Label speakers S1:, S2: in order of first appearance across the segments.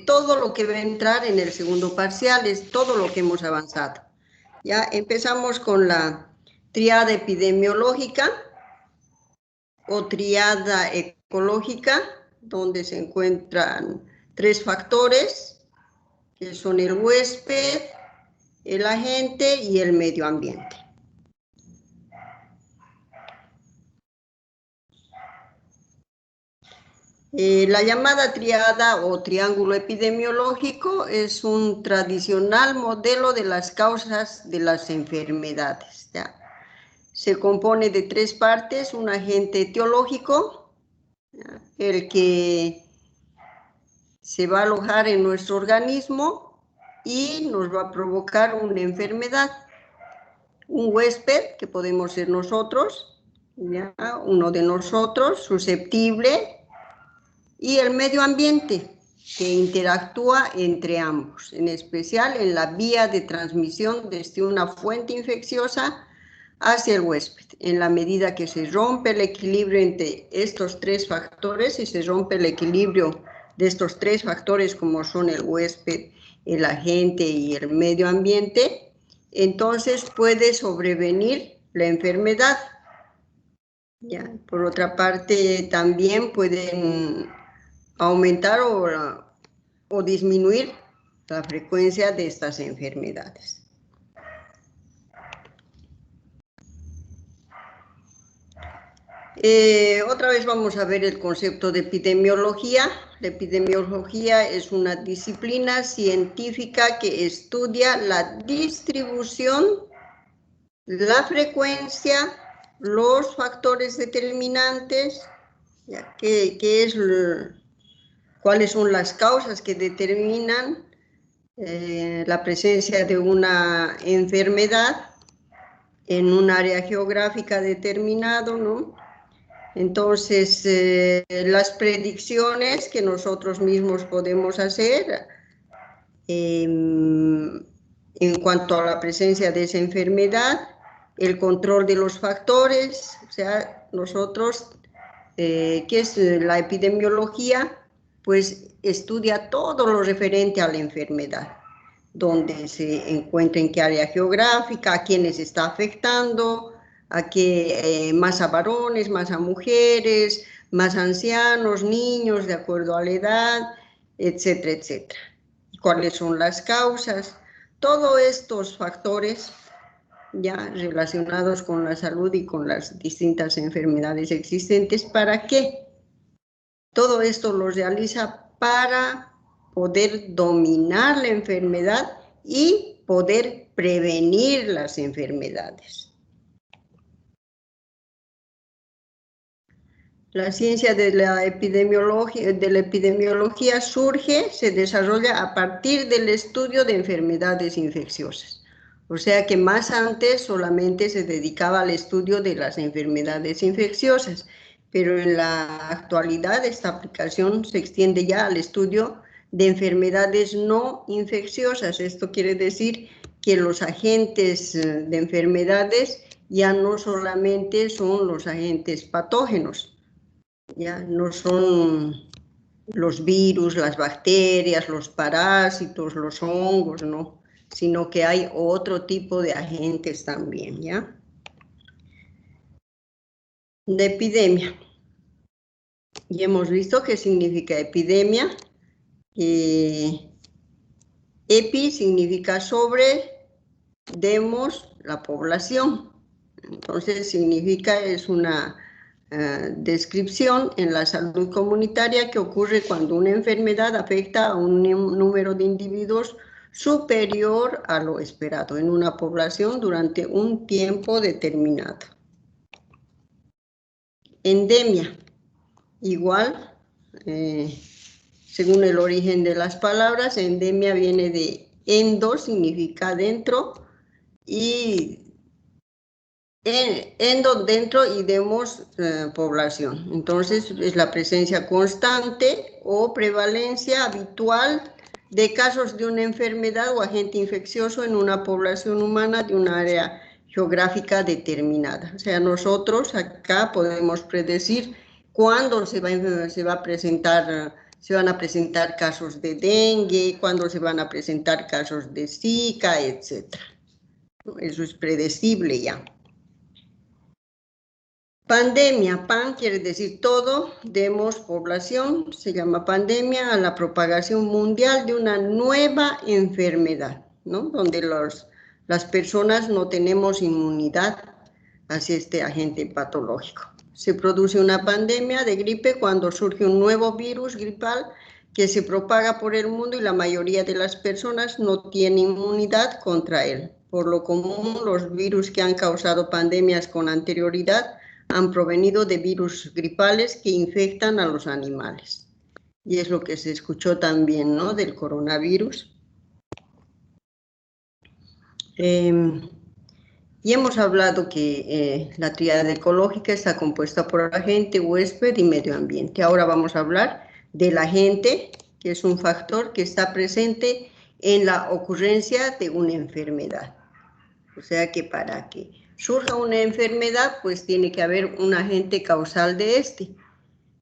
S1: todo lo que va a entrar en el segundo parcial, es todo lo que hemos avanzado. Ya empezamos con la triada epidemiológica o triada ecológica, donde se encuentran 3 factores, que son el huésped, el agente y el medio ambiente. La llamada triada o triángulo epidemiológico es un tradicional modelo de las causas de las enfermedades. ¿Ya? Se compone de 3 partes: un agente etiológico, ¿ya?, el que se va a alojar en nuestro organismo y nos va a provocar una enfermedad. Un huésped, que podemos ser nosotros, ¿ya?, uno de nosotros, susceptible, y el medio ambiente, que interactúa entre ambos, en especial en la vía de transmisión desde una fuente infecciosa hacia el huésped. En la medida que se rompe el equilibrio entre estos 3 factores, y se rompe el equilibrio de estos 3 factores como son el huésped, el agente y el medio ambiente, entonces puede sobrevenir la enfermedad. ¿Ya? Por otra parte, también pueden aumentar o disminuir la frecuencia de estas enfermedades. Otra vez vamos a ver el concepto de epidemiología. La epidemiología es una disciplina científica que estudia la distribución, la frecuencia, los factores determinantes, ¿ya?, cuáles son las causas que determinan la presencia de una enfermedad en un área geográfica determinado, ¿no? Entonces, las predicciones que nosotros mismos podemos hacer en cuanto a la presencia de esa enfermedad, el control de los factores, o sea, nosotros, ¿qué es la epidemiología? Pues estudia todo lo referente a la enfermedad, dónde se encuentra, en qué área geográfica, a quiénes está afectando, a qué, más a varones, más a mujeres, más ancianos, niños, de acuerdo a la edad, etcétera, etcétera. ¿Cuáles son las causas? Todos estos factores ya relacionados con la salud y con las distintas enfermedades existentes. ¿Para qué? Todo esto lo realiza para poder dominar la enfermedad y poder prevenir las enfermedades. La ciencia de la epidemiología se desarrolla a partir del estudio de enfermedades infecciosas. O sea que más antes solamente se dedicaba al estudio de las enfermedades infecciosas, pero en la actualidad esta aplicación se extiende ya al estudio de enfermedades no infecciosas. Esto quiere decir que los agentes de enfermedades ya no solamente son los agentes patógenos, ya no son los virus, las bacterias, los parásitos, los hongos, no, sino que hay otro tipo de agentes también, ¿ya? De epidemia. Y hemos visto qué significa epidemia. Epi significa sobre, demos, la población. Entonces significa, es una descripción en la salud comunitaria que ocurre cuando una enfermedad afecta a un número de individuos superior a lo esperado en una población durante un tiempo determinado. Endemia, igual, según el origen de las palabras, endemia viene de endo, significa dentro, y endo, dentro, y demos, población. Entonces es la presencia constante o prevalencia habitual de casos de una enfermedad o agente infeccioso en una población humana de un área geográfica determinada. O sea, nosotros acá podemos predecir cuándo se va a presentar se van a presentar casos de dengue, cuándo se van a presentar casos de Zika, etc. Eso es predecible ya. Pandemia, pan quiere decir todo, demos población, se llama pandemia a la propagación mundial de una nueva enfermedad, ¿no? Donde las personas no tenemos inmunidad hacia este agente patológico. Se produce una pandemia de gripe cuando surge un nuevo virus gripal que se propaga por el mundo y la mayoría de las personas no tiene inmunidad contra él. Por lo común, los virus que han causado pandemias con anterioridad han provenido de virus gripales que infectan a los animales. Y es lo que se escuchó también, ¿no? Del coronavirus. Y hemos hablado que la tríada ecológica está compuesta por agente, huésped y medio ambiente. Ahora vamos a hablar del agente, que es un factor que está presente en la ocurrencia de una enfermedad. O sea que para que surja una enfermedad, pues tiene que haber un agente causal de este.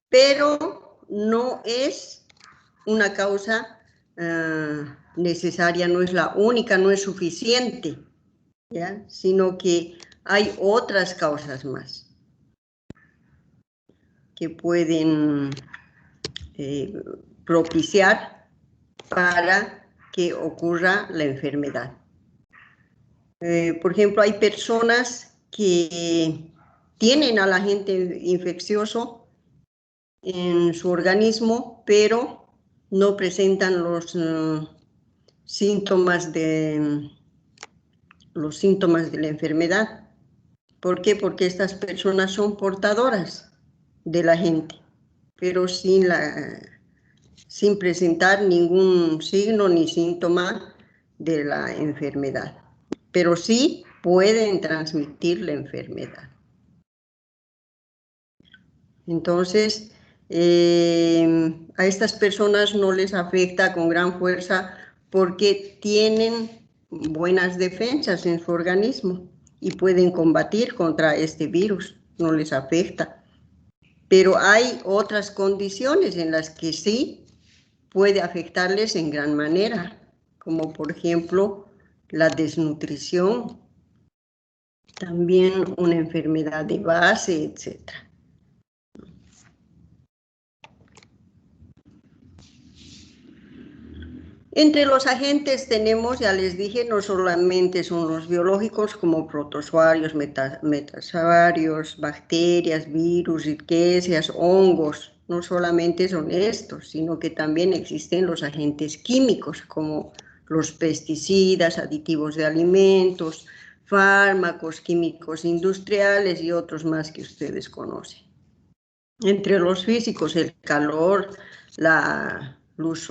S1: Pero no es una causa necesaria, no es la única, no es suficiente, ¿ya? Sino que hay otras causas más que pueden propiciar para que ocurra la enfermedad. Por ejemplo, hay personas que tienen al agente infeccioso en su organismo, pero no presentan los síntomas de la enfermedad. ¿Por qué? Porque estas personas son portadoras del agente, pero sin presentar ningún signo ni síntoma de la enfermedad. Pero sí pueden transmitir la enfermedad. Entonces, a estas personas no les afecta con gran fuerza porque tienen buenas defensas en su organismo y pueden combatir contra este virus, no les afecta. Pero hay otras condiciones en las que sí puede afectarles en gran manera, como por ejemplo la desnutrición, también una enfermedad de base, etc. Entre los agentes tenemos, ya les dije, no solamente son los biológicos como protozoarios, metazoarios, bacterias, virus, riquecias, hongos, no solamente son estos, sino que también existen los agentes químicos como los pesticidas, aditivos de alimentos, fármacos, químicos industriales y otros más que ustedes conocen. Entre los físicos, el calor, la luz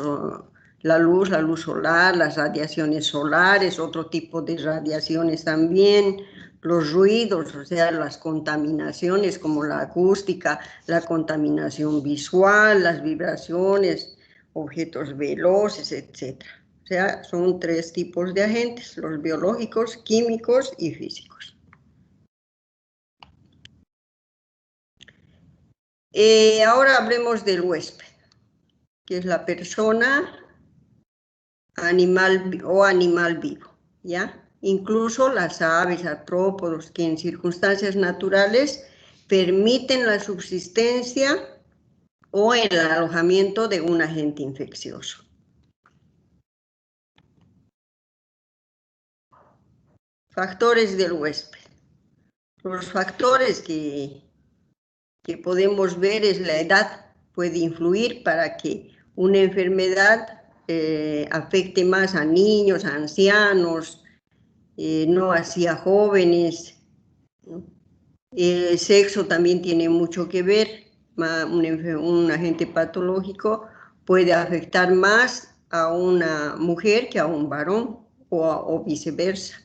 S1: solar, las radiaciones solares, otro tipo de radiaciones también, los ruidos, o sea, las contaminaciones como la acústica, la contaminación visual, las vibraciones, objetos veloces, etc. O sea, son 3 tipos de agentes, los biológicos, químicos y físicos. Ahora hablemos del huésped, que es la persona, animal vivo, ¿ya? Incluso las aves, artrópodos, que en circunstancias naturales permiten la subsistencia o el alojamiento de un agente infeccioso. Factores del huésped. Los factores que podemos ver es la edad, puede influir para que una enfermedad afecte más a niños, a ancianos, no así a jóvenes, ¿no? El sexo también tiene mucho que ver, un agente patológico puede afectar más a una mujer que a un varón o viceversa.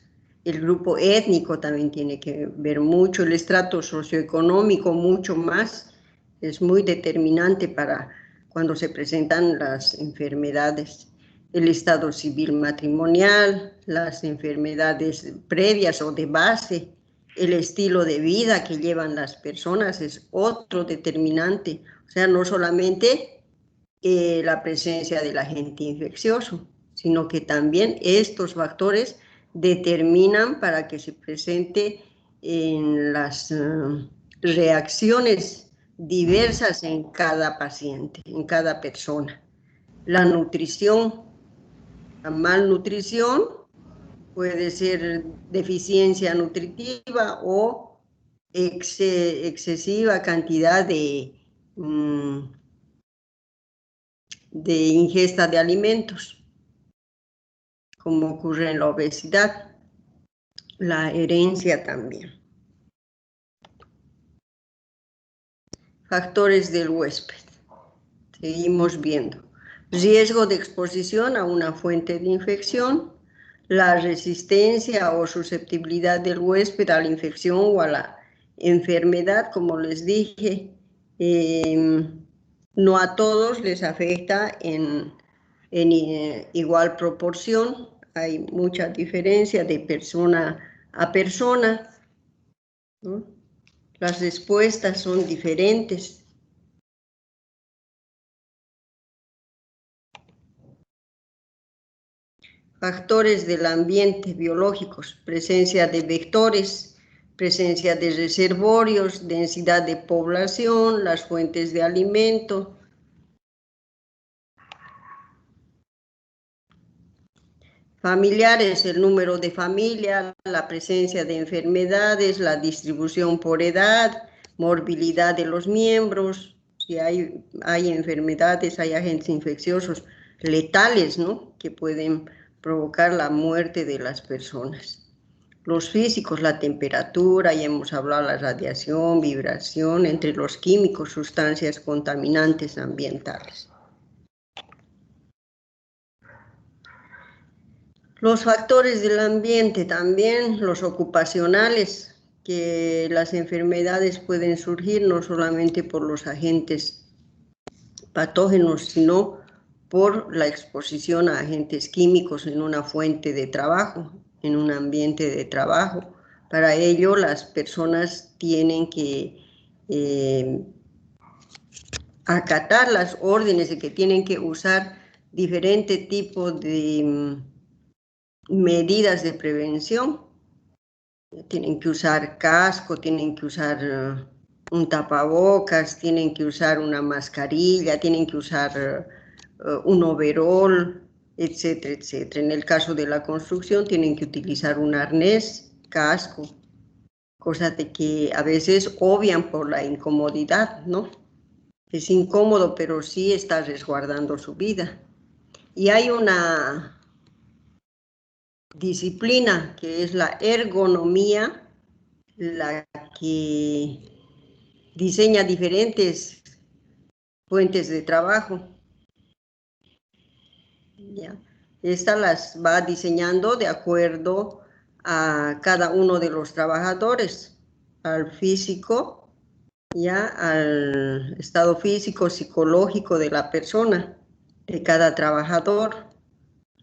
S1: El grupo étnico también tiene que ver mucho, el estrato socioeconómico mucho más, es muy determinante para cuando se presentan las enfermedades. El estado civil matrimonial, las enfermedades previas o de base, el estilo de vida que llevan las personas es otro determinante. O sea, no solamente la presencia del agente infeccioso, sino que también estos factores determinan para que se presente en las reacciones diversas en cada paciente, en cada persona. La nutrición, la malnutrición puede ser deficiencia nutritiva o excesiva cantidad de ingesta de alimentos, como ocurre en la obesidad, la herencia también. Factores del huésped. Seguimos viendo. Riesgo de exposición a una fuente de infección, la resistencia o susceptibilidad del huésped a la infección o a la enfermedad, como les dije, no a todos les afecta en igual proporción, hay mucha diferencia de persona a persona, ¿no? Las respuestas son diferentes. Factores del ambiente biológicos, presencia de vectores, presencia de reservorios, densidad de población, las fuentes de alimento. Familiares, el número de familia, la presencia de enfermedades, la distribución por edad, morbilidad de los miembros, si hay enfermedades, hay agentes infecciosos letales, ¿no?, que pueden provocar la muerte de las personas. Los físicos, la temperatura, ya hemos hablado, la radiación, vibración, entre los químicos, sustancias contaminantes ambientales. Los factores del ambiente también, los ocupacionales, que las enfermedades pueden surgir no solamente por los agentes patógenos, sino por la exposición a agentes químicos en una fuente de trabajo, en un ambiente de trabajo. Para ello, las personas tienen que acatar las órdenes de que tienen que usar diferente tipo de medidas de prevención. Tienen que usar casco, tienen que usar un tapabocas, tienen que usar una mascarilla, tienen que usar un overol, etcétera, etcétera. En el caso de la construcción tienen que utilizar un arnés, casco, cosas de que a veces obvian por la incomodidad, ¿no? Es incómodo, pero sí está resguardando su vida. Y hay una disciplina que es la ergonomía, la que diseña diferentes fuentes de trabajo. ¿Ya? Esta las va diseñando de acuerdo a cada uno de los trabajadores, al físico, ya al estado físico, psicológico de la persona, de cada trabajador.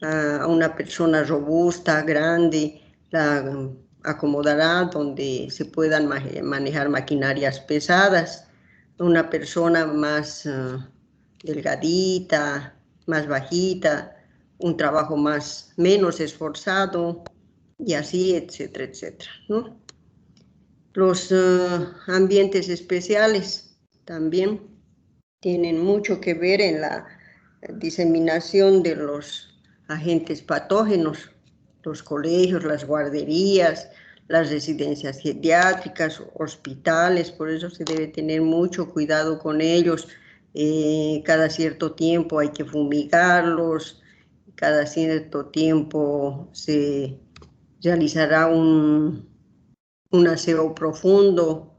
S1: A una persona robusta, grande, la acomodará donde se puedan manejar maquinarias pesadas. Una persona más delgadita, más bajita, un trabajo menos esforzado, y así, etcétera, etcétera, ¿no? Los ambientes especiales también tienen mucho que ver en la diseminación de los agentes patógenos, los colegios, las guarderías, las residencias geriátricas, hospitales, por eso se debe tener mucho cuidado con ellos. Cada cierto tiempo hay que fumigarlos, cada cierto tiempo se realizará un aseo profundo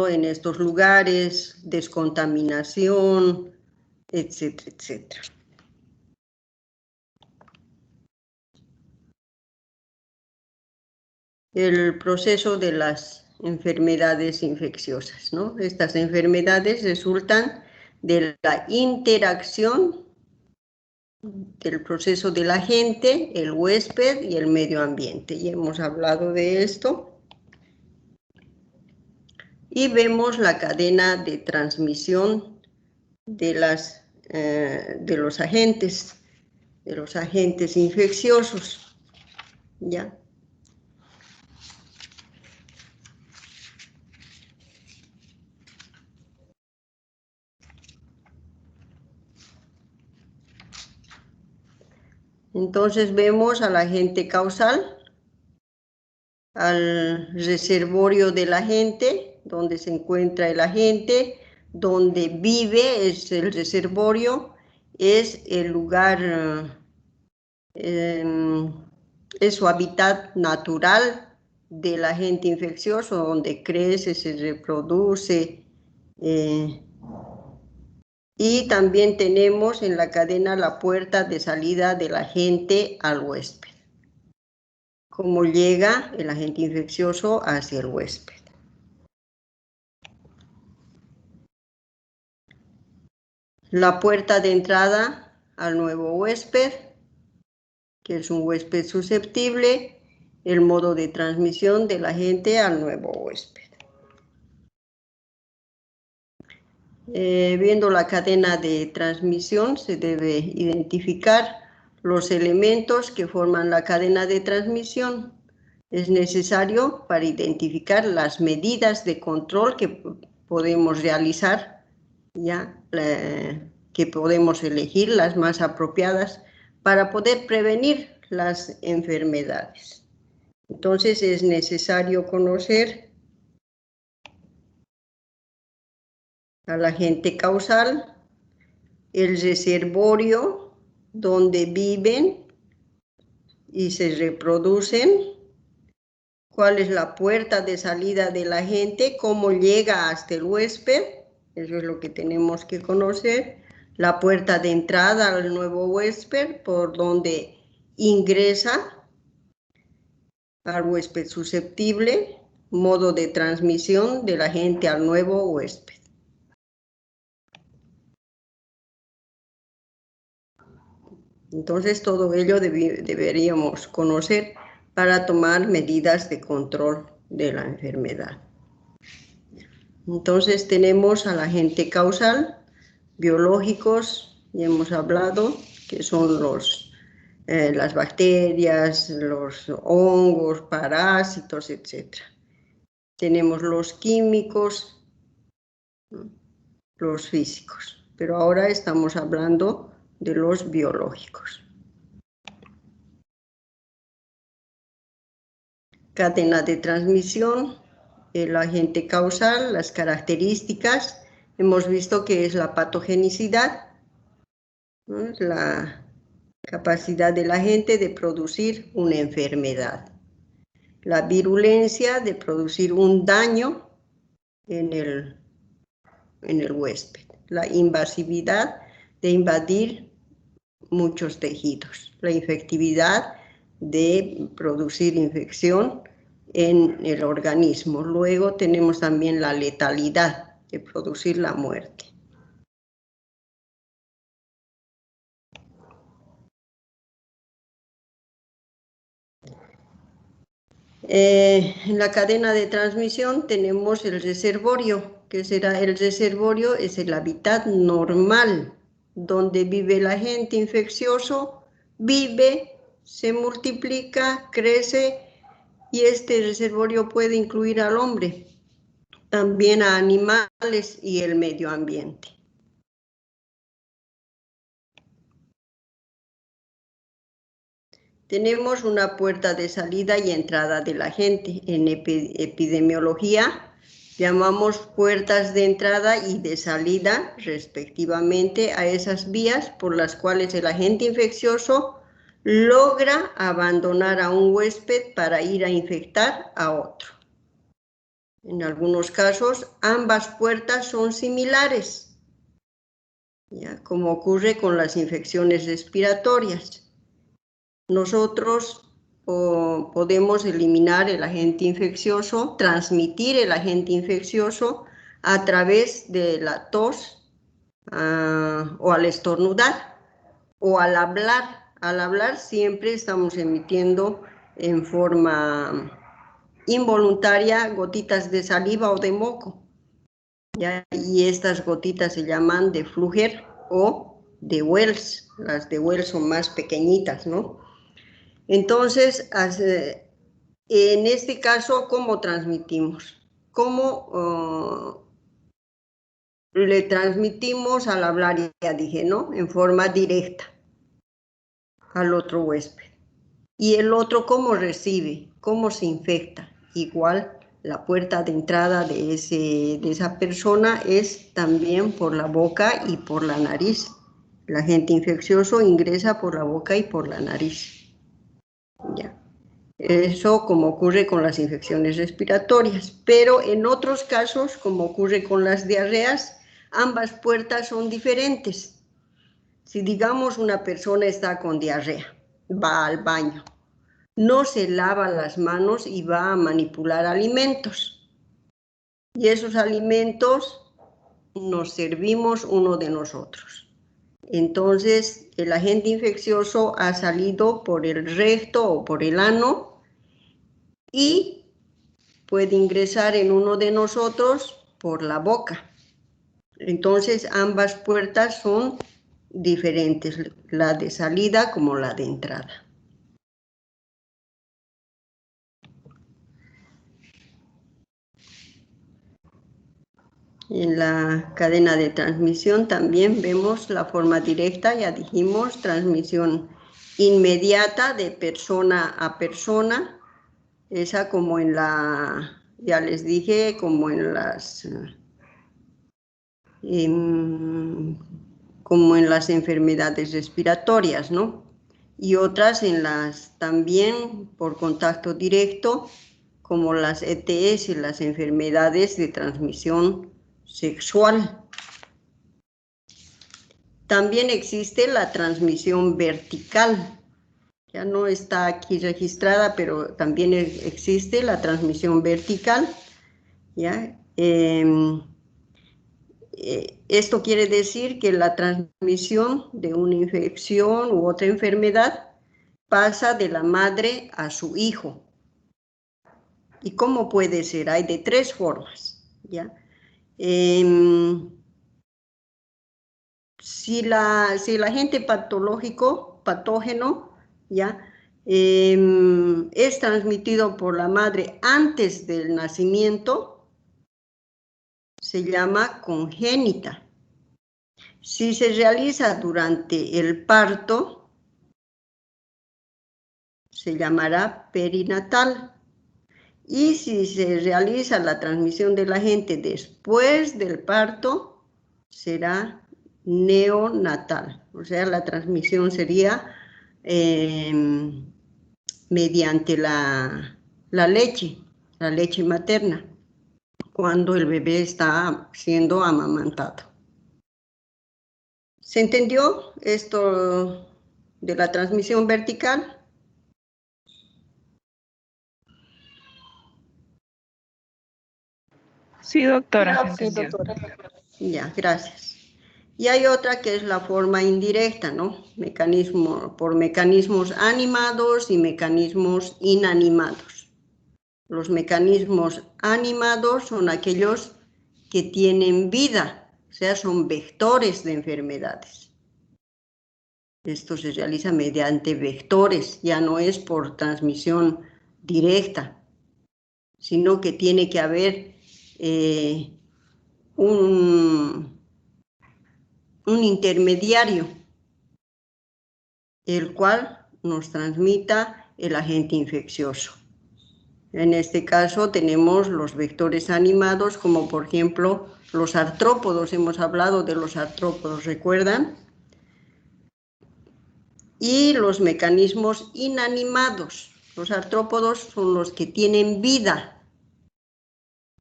S1: en estos lugares, descontaminación, etcétera, etcétera. El proceso de las enfermedades infecciosas, ¿no? Estas enfermedades resultan de la interacción del proceso del agente, el huésped y el medio ambiente. Ya hemos hablado de esto. Y vemos la cadena de transmisión de las de los agentes infecciosos, ¿ya? Entonces vemos al agente causal, al reservorio del agente, donde se encuentra el agente, donde vive es el reservorio, es el lugar, es su hábitat natural del agente infeccioso, donde crece, se reproduce. Y también tenemos en la cadena la puerta de salida del agente al huésped. Cómo llega el agente infeccioso hacia el huésped. La puerta de entrada al nuevo huésped, que es un huésped susceptible, el modo de transmisión del agente al nuevo huésped. Viendo la cadena de transmisión, se debe identificar los elementos que forman la cadena de transmisión. Es necesario para identificar las medidas de control que podemos realizar, ya que podemos elegir las más apropiadas para poder prevenir las enfermedades. Entonces es necesario conocer al agente causal, el reservorio donde viven y se reproducen, cuál es la puerta de salida del agente, cómo llega hasta el huésped, eso es lo que tenemos que conocer, la puerta de entrada al nuevo huésped, por donde ingresa al huésped susceptible, modo de transmisión del agente al nuevo huésped. Entonces, todo ello deberíamos conocer para tomar medidas de control de la enfermedad. Entonces, tenemos al agente causal, biológicos, y hemos hablado, que son las bacterias, los hongos, parásitos, etc. Tenemos los químicos, los físicos, pero ahora estamos hablando de los biológicos. Cadena de transmisión, el agente causal, las características, hemos visto que es la patogenicidad, ¿no? La capacidad del agente de producir una enfermedad, la virulencia de producir un daño en el huésped, la invasividad de invadir muchos tejidos, la infectividad de producir infección en el organismo. Luego tenemos también la letalidad de producir la muerte. En la cadena de transmisión tenemos el reservorio. ¿Qué será el reservorio? Es el hábitat normal donde vive el agente infeccioso, vive, se multiplica, crece, y este reservorio puede incluir al hombre, también a animales y el medio ambiente. Tenemos una puerta de salida y entrada del agente. En epidemiología llamamos puertas de entrada y de salida, respectivamente, a esas vías por las cuales el agente infeccioso logra abandonar a un huésped para ir a infectar a otro. En algunos casos, ambas puertas son similares, ¿ya? Como ocurre con las infecciones respiratorias. Nosotros podemos eliminar el agente infeccioso, transmitir el agente infeccioso a través de la tos o al estornudar o al hablar. Al hablar siempre estamos emitiendo en forma involuntaria gotitas de saliva o de moco, ¿ya? Y estas gotitas se llaman de flujer o de Wells. Las de Wells son más pequeñitas, ¿no? Entonces, en este caso, ¿cómo transmitimos? ¿Cómo le transmitimos al hablar, ya dije, ¿no? En forma directa al otro huésped. Y el otro, ¿cómo recibe? ¿Cómo se infecta? Igual, la puerta de entrada de esa persona es también por la boca y por la nariz. El agente infeccioso ingresa por la boca y por la nariz. Ya. Eso como ocurre con las infecciones respiratorias, pero en otros casos, como ocurre con las diarreas, ambas puertas son diferentes. Si digamos una persona está con diarrea, va al baño, no se lava las manos y va a manipular alimentos. Y esos alimentos nos servimos uno de nosotros. Entonces, el agente infeccioso ha salido por el recto o por el ano y puede ingresar en uno de nosotros por la boca. Entonces, ambas puertas son diferentes, la de salida como la de entrada. En la cadena de transmisión también vemos la forma directa, ya dijimos, transmisión inmediata de persona a persona, esa como en la, ya les dije, como en las, como en las enfermedades respiratorias, ¿no? Y otras en las también por contacto directo, como las ETS, las enfermedades de transmisión sexual. También existe la transmisión vertical. Ya no está aquí registrada, pero también existe la transmisión vertical. ¿Ya? Esto quiere decir que la transmisión de una infección u otra enfermedad pasa de la madre a su hijo. ¿Y cómo puede ser? Hay de tres formas. ¿Ya? Si el agente patógeno, ¿ya? Es transmitido por la madre antes del nacimiento, se llama congénita. Si se realiza durante el parto, se llamará perinatal. Y si se realiza la transmisión del agente después del parto, será neonatal. O sea, la transmisión sería mediante la leche materna, cuando el bebé está siendo amamantado. ¿Se entendió esto de la transmisión vertical?
S2: Sí, doctora,
S3: Sí, doctora.
S1: Ya, gracias. Y hay otra que es la forma indirecta, ¿no? Por mecanismos animados y mecanismos inanimados. Los mecanismos animados son aquellos que tienen vida, o sea, son vectores de enfermedades. Esto se realiza mediante vectores, ya no es por transmisión directa, sino que tiene que haber un intermediario, el cual nos transmita el agente infeccioso. En este caso tenemos los vectores animados, como por ejemplo los artrópodos. Hemos hablado de los artrópodos, ¿recuerdan? Y los mecanismos inanimados. Los artrópodos son los que tienen vida.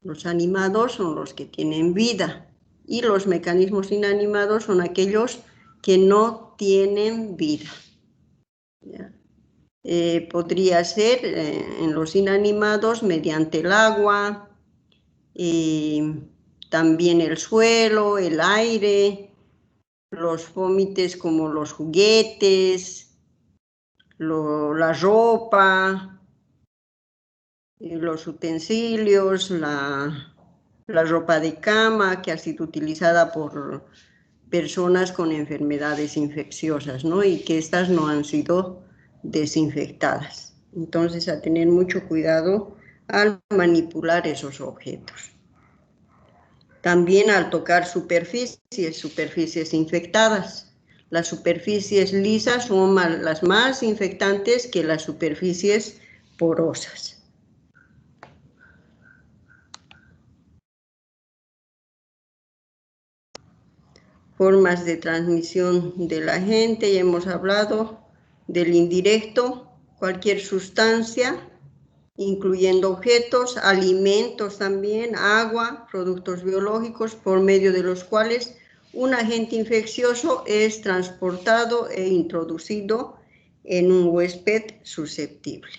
S1: Los animados son los que tienen vida. Y los mecanismos inanimados son aquellos que no tienen vida. ¿Ya? Podría ser en los inanimados mediante el agua, también el suelo, el aire, los vómites como los juguetes, la ropa, los utensilios, la ropa de cama que ha sido utilizada por personas con enfermedades infecciosas, ¿no? Y que estas no han sido desinfectadas. Entonces, a tener mucho cuidado al manipular esos objetos. También al tocar superficies infectadas. Las superficies lisas son las más infectantes que las superficies porosas. Formas de transmisión del agente, ya hemos hablado del indirecto, cualquier sustancia, incluyendo objetos, alimentos también, agua, productos biológicos, por medio de los cuales un agente infeccioso es transportado e introducido en un huésped susceptible.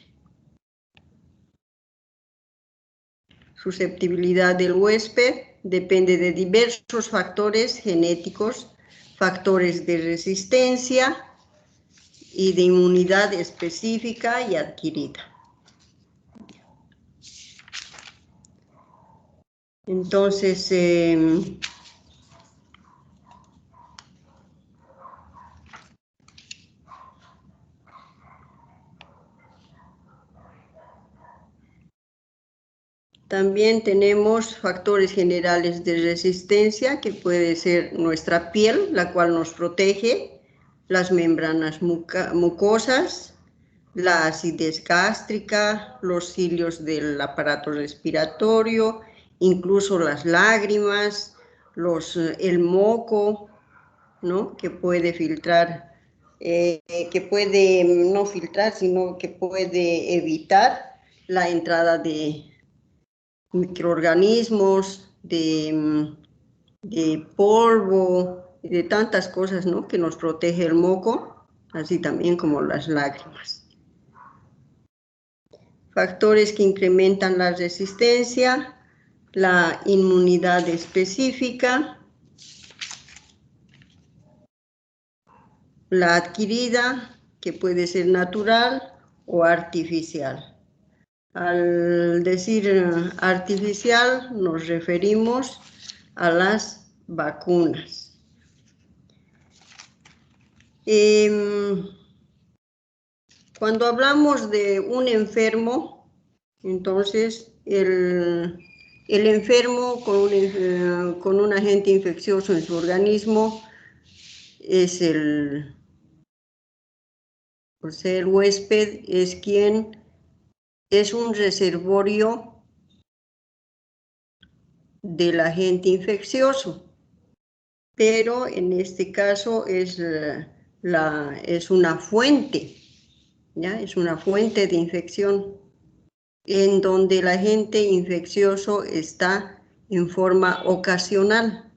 S1: Susceptibilidad del huésped depende de diversos factores genéticos, factores de resistencia y de inmunidad específica y adquirida. Entonces, también tenemos factores generales de resistencia, que puede ser nuestra piel, la cual nos protege, las membranas mucosas, la acidez gástrica, los cilios del aparato respiratorio, incluso las lágrimas, el moco, ¿no? Que puede filtrar, que puede no filtrar, sino que puede evitar la entrada de microorganismos, de polvo, de tantas cosas, ¿no? Que nos protege el moco, así también como las lágrimas. Factores que incrementan la resistencia, la inmunidad específica, la adquirida, que puede ser natural o artificial. Al decir artificial nos referimos a las vacunas. Cuando hablamos de un enfermo, entonces el enfermo con un agente infeccioso en su organismo es el huésped, es quien es un reservorio del agente infeccioso, pero en este caso es una fuente, ¿ya? Es una fuente de infección en donde el agente infeccioso está en forma ocasional,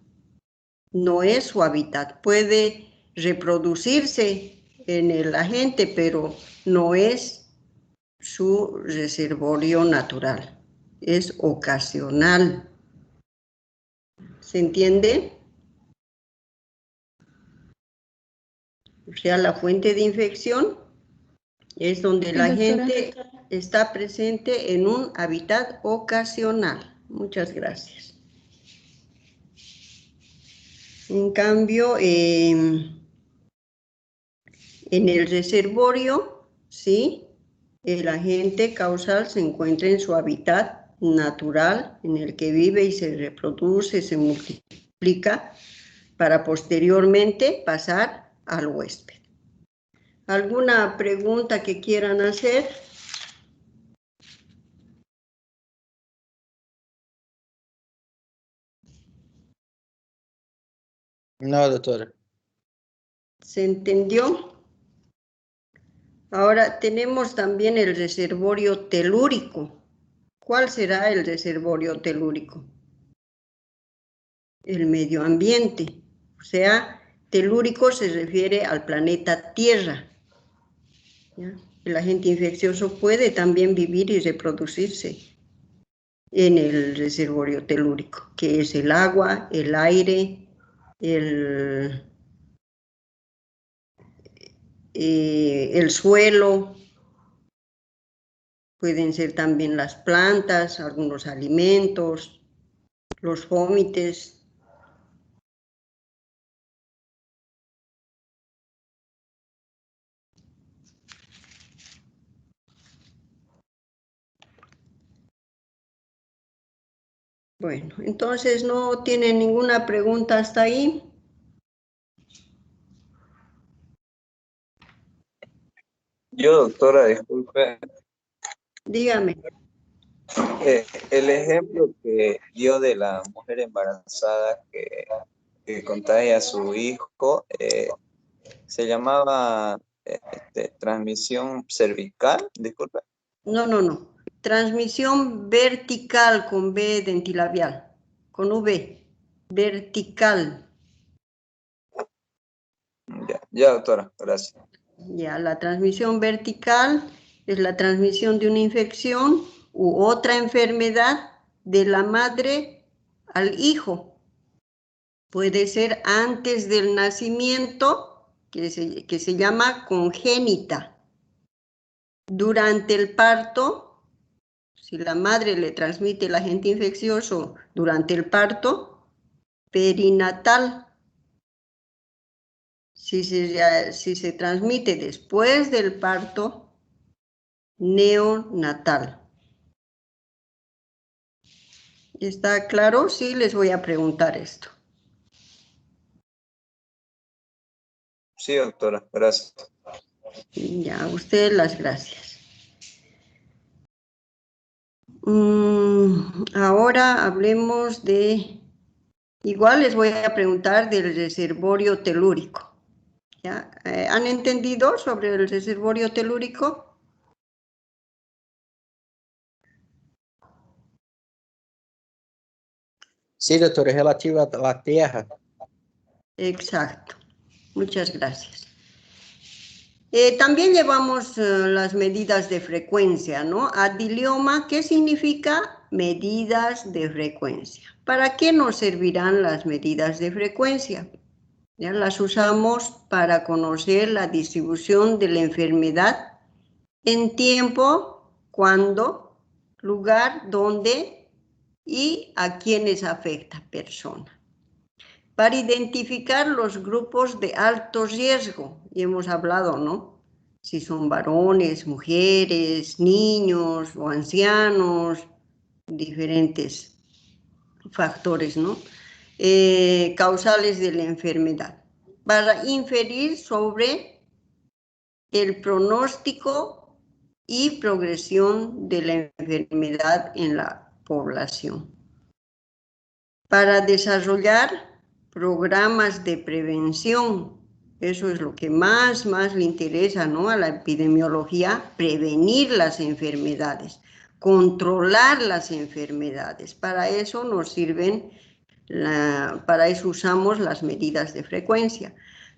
S1: no es su hábitat, puede reproducirse en el agente, pero no es su reservorio natural, es ocasional. ¿Se entiende? O sea, la fuente de infección es donde la gente está presente en un hábitat ocasional. Muchas gracias. En cambio, en el reservorio, ¿sí? El agente causal se encuentra en su hábitat natural, en el que vive y se reproduce, se multiplica, para posteriormente pasar al huésped. ¿Alguna pregunta que quieran hacer?
S2: No, doctora.
S1: ¿Se entendió? Ahora tenemos también el reservorio telúrico. ¿Cuál será el reservorio telúrico? El medio ambiente. O sea, telúrico se refiere al planeta Tierra. ¿Ya? El agente infeccioso puede también vivir y reproducirse en el reservorio telúrico, que es el agua, el aire, el suelo, pueden ser también las plantas, algunos alimentos, los vómites. Bueno, entonces no tiene ninguna pregunta hasta ahí.
S2: Yo, doctora, disculpe,
S1: Dígame.
S2: el ejemplo que dio de la mujer embarazada que contagia a su hijo, se llamaba transmisión cervical, disculpe.
S1: No. Transmisión vertical con B dentilabial, con V. Vertical.
S2: Ya, doctora, gracias.
S1: Ya, la transmisión vertical es la transmisión de una infección u otra enfermedad de la madre al hijo. Puede ser antes del nacimiento, que se llama congénita. Durante el parto, si la madre le transmite el agente infeccioso durante el parto, perinatal. Si se transmite después del parto, neonatal. ¿Está claro? Sí, les voy a preguntar esto.
S2: Sí, doctora, gracias.
S1: Ya, a ustedes las gracias. Ahora hablemos de... Igual les voy a preguntar del reservorio telúrico. ¿Ya? ¿Han entendido sobre el reservorio telúrico?
S2: Sí, doctora, es relativa a la Tierra.
S1: Exacto. Muchas gracias. También llevamos las medidas de frecuencia, ¿no? Adilioma, ¿qué significa? Medidas de frecuencia. ¿Para qué nos servirán las medidas de frecuencia? Ya las usamos para conocer la distribución de la enfermedad en tiempo, cuándo, lugar, dónde y a quiénes afecta persona. Para identificar los grupos de alto riesgo, y hemos hablado, ¿no? Si son varones, mujeres, niños o ancianos, diferentes factores, ¿no? Causales de la enfermedad. Para inferir sobre el pronóstico y progresión de la enfermedad en la población. Para desarrollar programas de prevención, eso es lo que más le interesa, ¿no? A la epidemiología, prevenir las enfermedades, controlar las enfermedades. Para eso nos sirven, para eso usamos las medidas de frecuencia,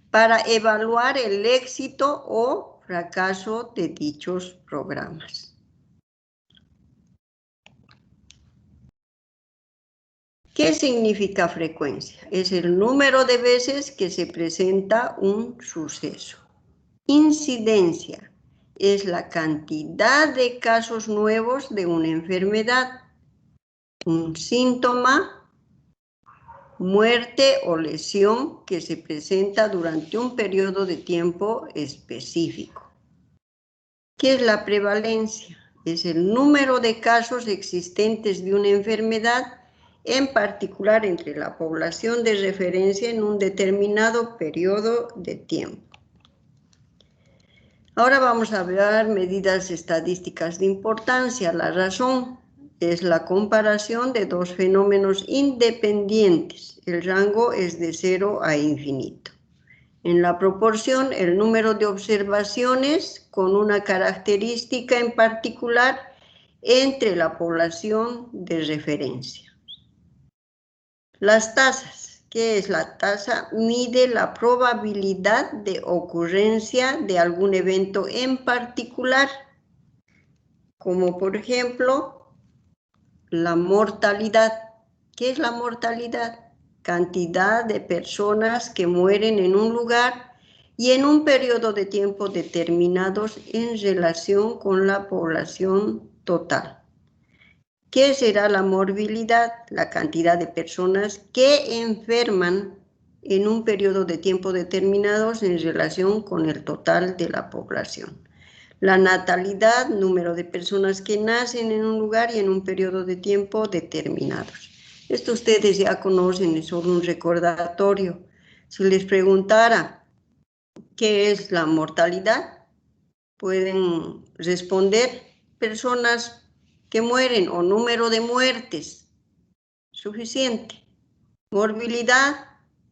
S1: para evaluar el éxito o fracaso de dichos programas. ¿Qué significa frecuencia? Es el número de veces que se presenta un suceso. Incidencia es la cantidad de casos nuevos de una enfermedad. Un síntoma, muerte o lesión que se presenta durante un periodo de tiempo específico. ¿Qué es la prevalencia? Es el número de casos existentes de una enfermedad, en particular entre la población de referencia en un determinado periodo de tiempo. Ahora vamos a ver medidas estadísticas de importancia. La razón es la comparación de dos fenómenos independientes. El rango es de 0 a infinito. En la proporción, el número de observaciones con una característica en particular entre la población de referencia. Las tasas. ¿Qué es la tasa? Mide la probabilidad de ocurrencia de algún evento en particular, como por ejemplo la mortalidad. ¿Qué es la mortalidad? Cantidad de personas que mueren en un lugar y en un periodo de tiempo determinados en relación con la población total. ¿Qué será la morbilidad? La cantidad de personas que enferman en un periodo de tiempo determinados en relación con el total de la población. La natalidad, número de personas que nacen en un lugar y en un periodo de tiempo determinados. Esto ustedes ya conocen, es solo un recordatorio. Si les preguntara qué es la mortalidad, pueden responder personas que mueren o número de muertes, suficiente. Morbilidad,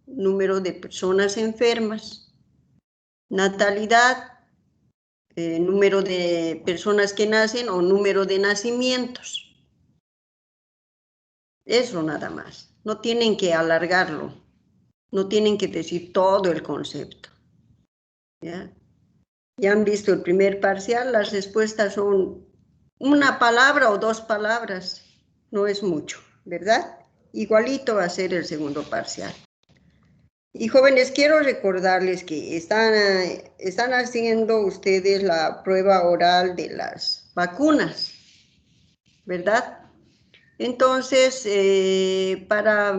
S1: número de personas enfermas. Natalidad, número de personas que nacen o número de nacimientos. Eso nada más. No tienen que alargarlo. No tienen que decir todo el concepto. ¿Ya? Ya han visto el primer parcial, las respuestas son una palabra o dos palabras. No es mucho, ¿verdad? Igualito va a ser el segundo parcial. Y jóvenes, quiero recordarles que están haciendo ustedes la prueba oral de las vacunas, ¿verdad? Entonces, para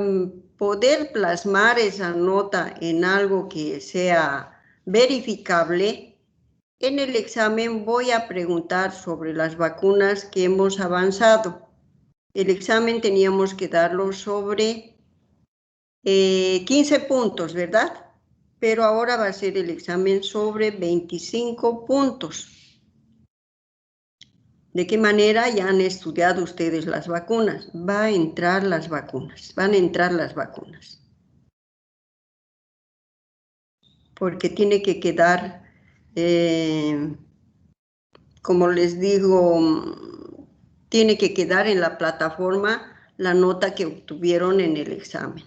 S1: poder plasmar esa nota en algo que sea verificable, en el examen voy a preguntar sobre las vacunas que hemos avanzado. El examen teníamos que darlo sobre 15 puntos, ¿verdad? Pero ahora va a ser el examen sobre 25 puntos. ¿De qué manera ya han estudiado ustedes las vacunas? Va a entrar las vacunas, van a entrar las vacunas. Porque tiene que quedar, como les digo, tiene que quedar en la plataforma la nota que obtuvieron en el examen.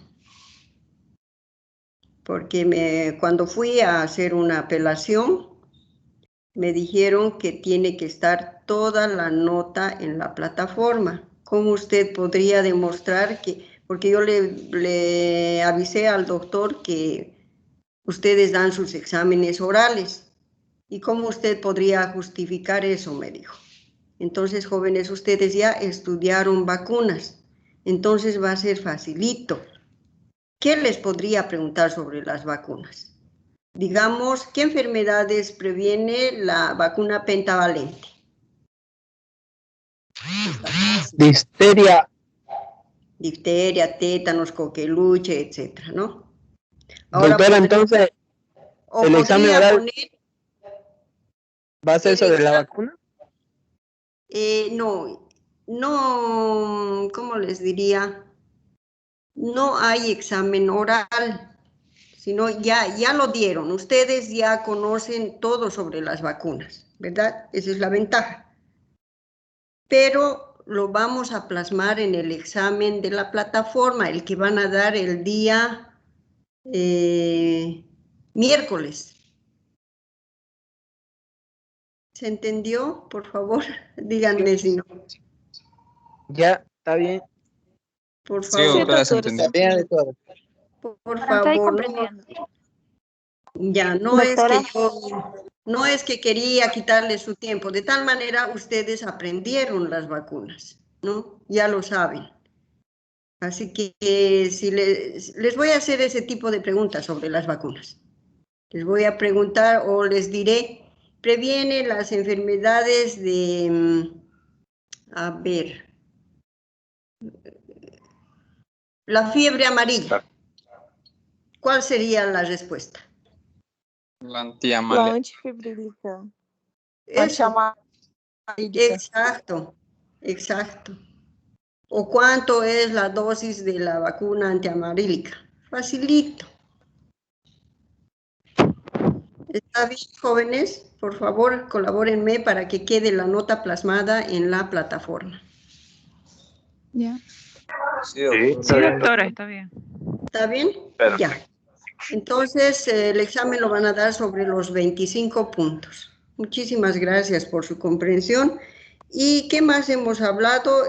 S1: Porque cuando fui a hacer una apelación, me dijeron que tiene que estar toda la nota en la plataforma. ¿Cómo usted podría demostrar que, porque yo le avisé al doctor que ustedes dan sus exámenes orales, y cómo usted podría justificar eso, me dijo. Entonces, jóvenes, ustedes ya estudiaron vacunas, entonces va a ser facilito. ¿Qué les podría preguntar sobre las vacunas? Digamos, ¿qué enfermedades previene la vacuna pentavalente?
S2: Difteria.
S1: Difteria, tétanos, coqueluche, etcétera, ¿no? Ahora
S2: Doctora, entonces, ¿el examen oral
S1: poner,
S2: va a ser sobre la vacuna?
S1: No, ¿cómo les diría? No hay examen oral, sino ya lo dieron. Ustedes ya conocen todo sobre las vacunas, ¿verdad? Esa es la ventaja. Pero lo vamos a plasmar en el examen de la plataforma, el que van a dar el día miércoles. ¿Se entendió? Por favor, díganme si no.
S2: Ya, está bien.
S1: Por favor.
S3: Sí, doctora, se entendió.
S1: Por favor, no. Ya, no es que quería quitarles su tiempo. De tal manera, ustedes aprendieron las vacunas, ¿no? Ya lo saben. Así que si les voy a hacer ese tipo de preguntas sobre las vacunas. Les voy a preguntar o les diré, previene las enfermedades de, a ver, la fiebre amarilla. ¿Cuál sería la respuesta?
S3: La antiamalea.
S4: La antifibrílica.
S1: Eso. Exacto, exacto. ¿O cuánto es la dosis de la vacuna antiamarílica? Facilito. ¿Está bien, jóvenes? Por favor, colabórenme para que quede la nota plasmada en la plataforma.
S4: Ya.
S2: Sí,
S5: doctora, está bien.
S1: ¿Está bien?
S2: Perfecto.
S1: Ya. Entonces, el examen lo van a dar sobre los 25 puntos. Muchísimas gracias por su comprensión. ¿Y qué más hemos hablado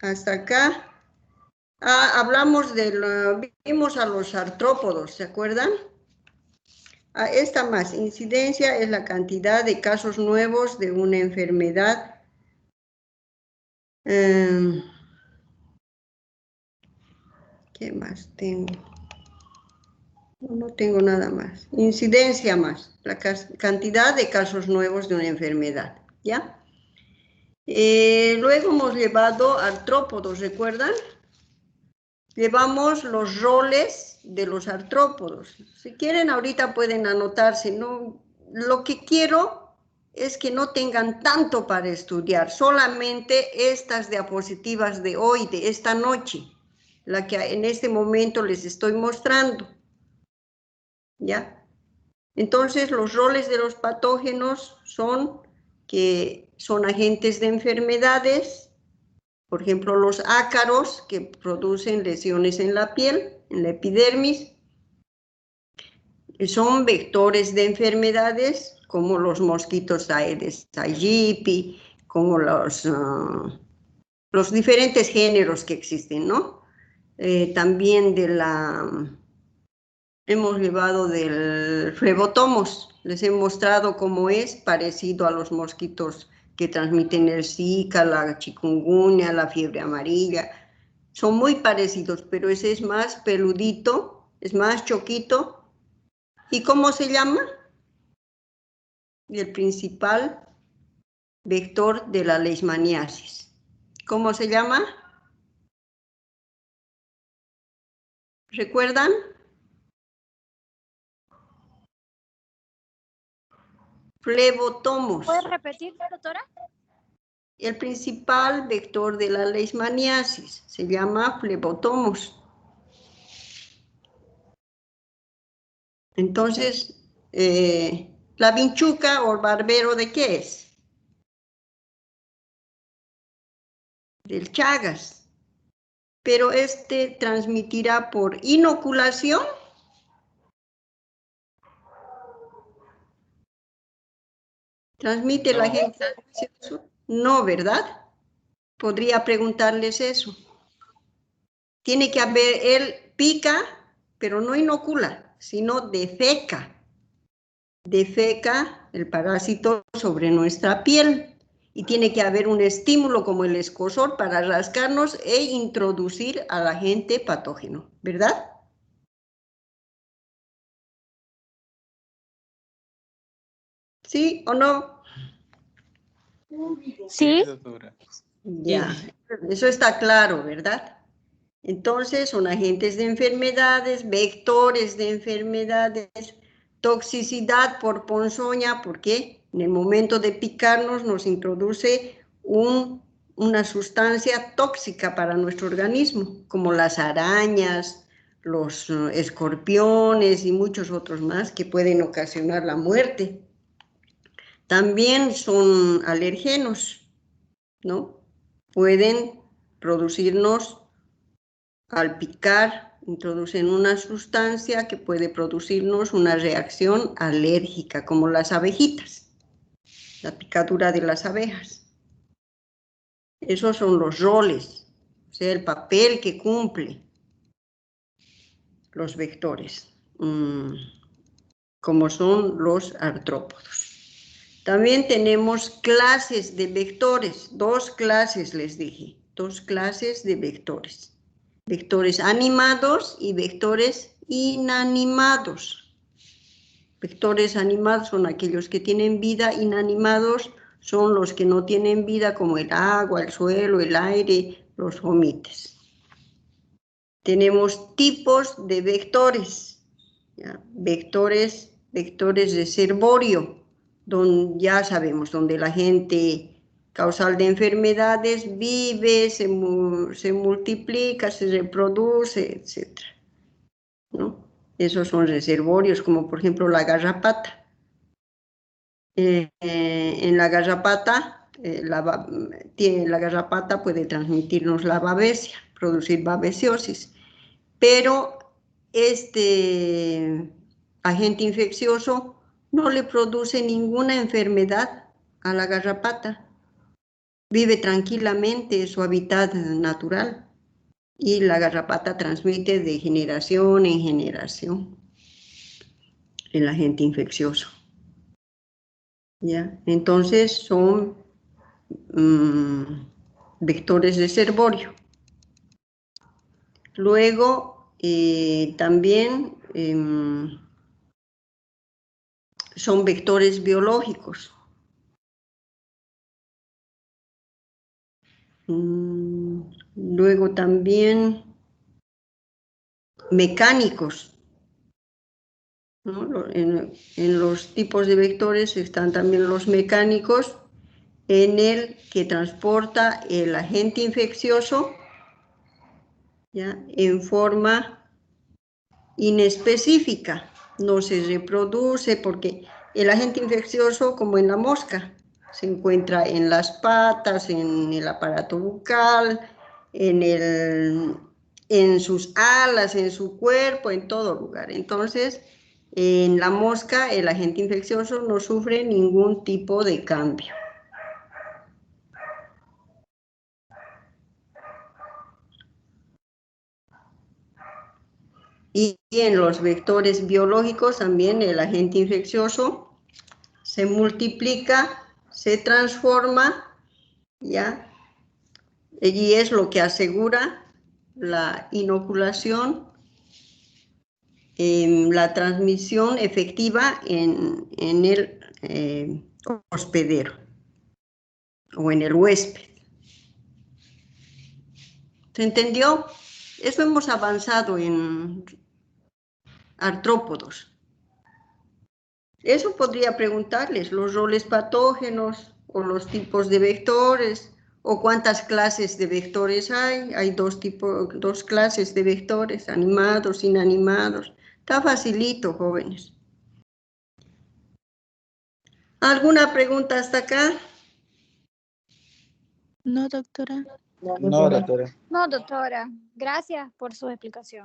S1: hasta acá? Hablamos vimos a los artrópodos, ¿se acuerdan? Esta más, incidencia es la cantidad de casos nuevos de una enfermedad. ¿Qué más tengo? No tengo nada más. Incidencia más, la cantidad de casos nuevos de una enfermedad, ¿ya? Luego hemos llevado artrópodos, ¿recuerdan? llevamos los roles de los artrópodos. Si quieren, ahorita pueden anotarse, ¿no? Lo que quiero es que no tengan tanto para estudiar, solamente estas diapositivas de hoy, de esta noche, la que en este momento les estoy mostrando, ¿ya? Entonces, los roles de los patógenos son que son agentes de enfermedades, por ejemplo, los ácaros que producen lesiones en la piel, en la epidermis, son vectores de enfermedades como los mosquitos Aedes aegypti, como los diferentes géneros que existen, ¿no? También hemos llevado del flebotomos, les he mostrado cómo es parecido a los mosquitos que transmiten el Zika, la chikungunya, la fiebre amarilla. Son muy parecidos, pero ese es más peludito, es más choquito. ¿Y cómo se llama? El principal vector de la leishmaniasis. ¿Cómo se llama? ¿Recuerdan? Flebotomos.
S5: ¿Puedes repetir, doctora?
S1: El principal vector de la leishmaniasis se llama flebotomos. Entonces, la vinchuca o barbero, ¿de qué es? Del Chagas. Pero este transmitirá por inoculación. ¿Transmite la gente? No, ¿verdad? Podría preguntarles eso. Tiene que haber, él pica, pero no inocula, sino defeca. Defeca el parásito sobre nuestra piel. Y tiene que haber un estímulo como el escozor para rascarnos e introducir al agente patógeno, ¿verdad? ¿Sí o no?
S5: Sí.
S3: Doctora.
S1: Ya, eso está claro, ¿verdad? Entonces, son agentes de enfermedades, vectores de enfermedades, toxicidad por ponzoña, porque en el momento de picarnos nos introduce una sustancia tóxica para nuestro organismo, como las arañas, los escorpiones y muchos otros más que pueden ocasionar la muerte. También son alergenos, ¿no? Pueden producirnos, al picar, introducen una sustancia que puede producirnos una reacción alérgica, como las abejitas, la picadura de las abejas. Esos son los roles, o sea, el papel que cumple los vectores, como son los artrópodos. También tenemos clases de vectores, 2 clases les dije, 2 clases de vectores. Vectores animados y vectores inanimados. Vectores animados son aquellos que tienen vida, inanimados son los que no tienen vida, como el agua, el suelo, el aire, los fomites. Tenemos tipos de vectores, ¿ya? Vectores reservorio, donde ya sabemos, donde la gente causal de enfermedades vive, se multiplica, se reproduce, etc., ¿no? Esos son reservorios, como por ejemplo la garrapata. En la garrapata, la garrapata puede transmitirnos la babesia, producir babesiosis, pero este agente infeccioso no le produce ninguna enfermedad a la garrapata. Vive tranquilamente en su hábitat natural y la garrapata transmite de generación en generación el agente infeccioso. ¿Ya? Entonces son vectores de reservorio. Luego también son vectores biológicos. Luego también mecánicos, ¿no? En los tipos de vectores están también los mecánicos, en el que transporta el agente infeccioso, ¿ya? En forma inespecífica, no se reproduce porque el agente infeccioso, como en la mosca, se encuentra en las patas, en el aparato bucal, en sus alas, en su cuerpo, en todo lugar. Entonces, en la mosca el agente infeccioso no sufre ningún tipo de cambio. Y en los vectores biológicos también el agente infeccioso se multiplica, se transforma, ¿ya? Y es lo que asegura la inoculación, la transmisión efectiva en el hospedero o en el huésped. ¿Se entendió? Eso hemos avanzado en artrópodos. Eso podría preguntarles, los roles patógenos o los tipos de vectores o cuántas clases de vectores hay. Hay dos clases de vectores, animados, inanimados. Está facilito, jóvenes. ¿Alguna pregunta hasta acá?
S4: No, doctora.
S5: No, doctora.
S6: No, doctora. Gracias por su explicación.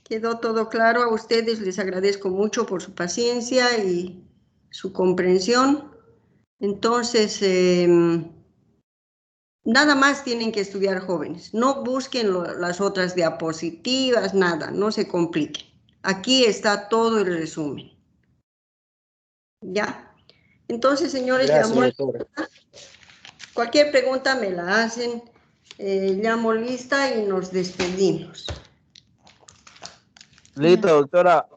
S1: Quedó todo claro. A ustedes les agradezco mucho por su paciencia y su comprensión. Entonces, nada más tienen que estudiar, jóvenes. No busquen las otras diapositivas, nada, no se compliquen. Aquí está todo el resumen. ¿Ya? Entonces, señores,
S5: Gracias, doctora.
S1: cualquier pregunta me la hacen. Llamo lista y nos despedimos.
S2: Listo, doctora.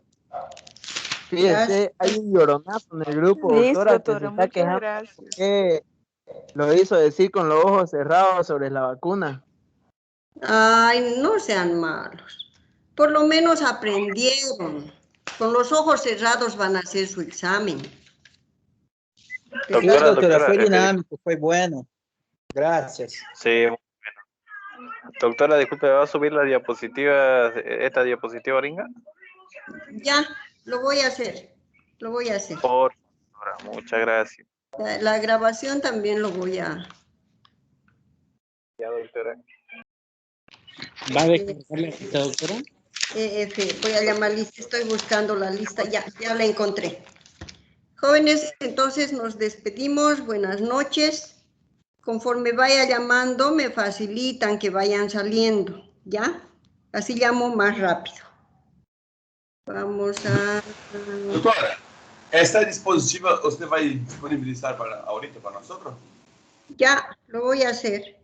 S2: Fíjese,
S1: Gracias.
S2: hay un lloronazo en el grupo,
S4: Listo,
S2: doctora, que se
S4: doctora.
S2: está
S4: Muchas
S2: quejando
S4: gracias.
S2: que lo hizo decir con los ojos cerrados sobre la vacuna.
S1: Ay, no sean malos. Por lo menos aprendieron. Con los ojos cerrados van a hacer su examen.
S5: Sí,
S3: Doctora,
S5: doctora, fue
S3: doctora,
S5: dinámico, fue bueno. Gracias.
S3: sí, muy bueno. Doctora, disculpe, ¿va a subir la diapositiva, esta diapositiva gringa?
S1: Ya, lo voy a hacer. Lo voy a hacer.
S3: Por favor, doctora, muchas gracias.
S1: La grabación también lo voy a...
S3: Ya, doctora.
S7: ¿Va a descargar la lista, doctora?
S1: Voy a llamar lista, estoy buscando la lista, ya la encontré. Jóvenes, entonces nos despedimos, buenas noches. Conforme vaya llamando, me facilitan que vayan saliendo, ¿ya? Así llamo más rápido. Vamos a...
S8: Doctora, ¿esta dispositiva usted va a disponibilizar para ahorita para nosotros?
S1: Ya, lo voy a hacer.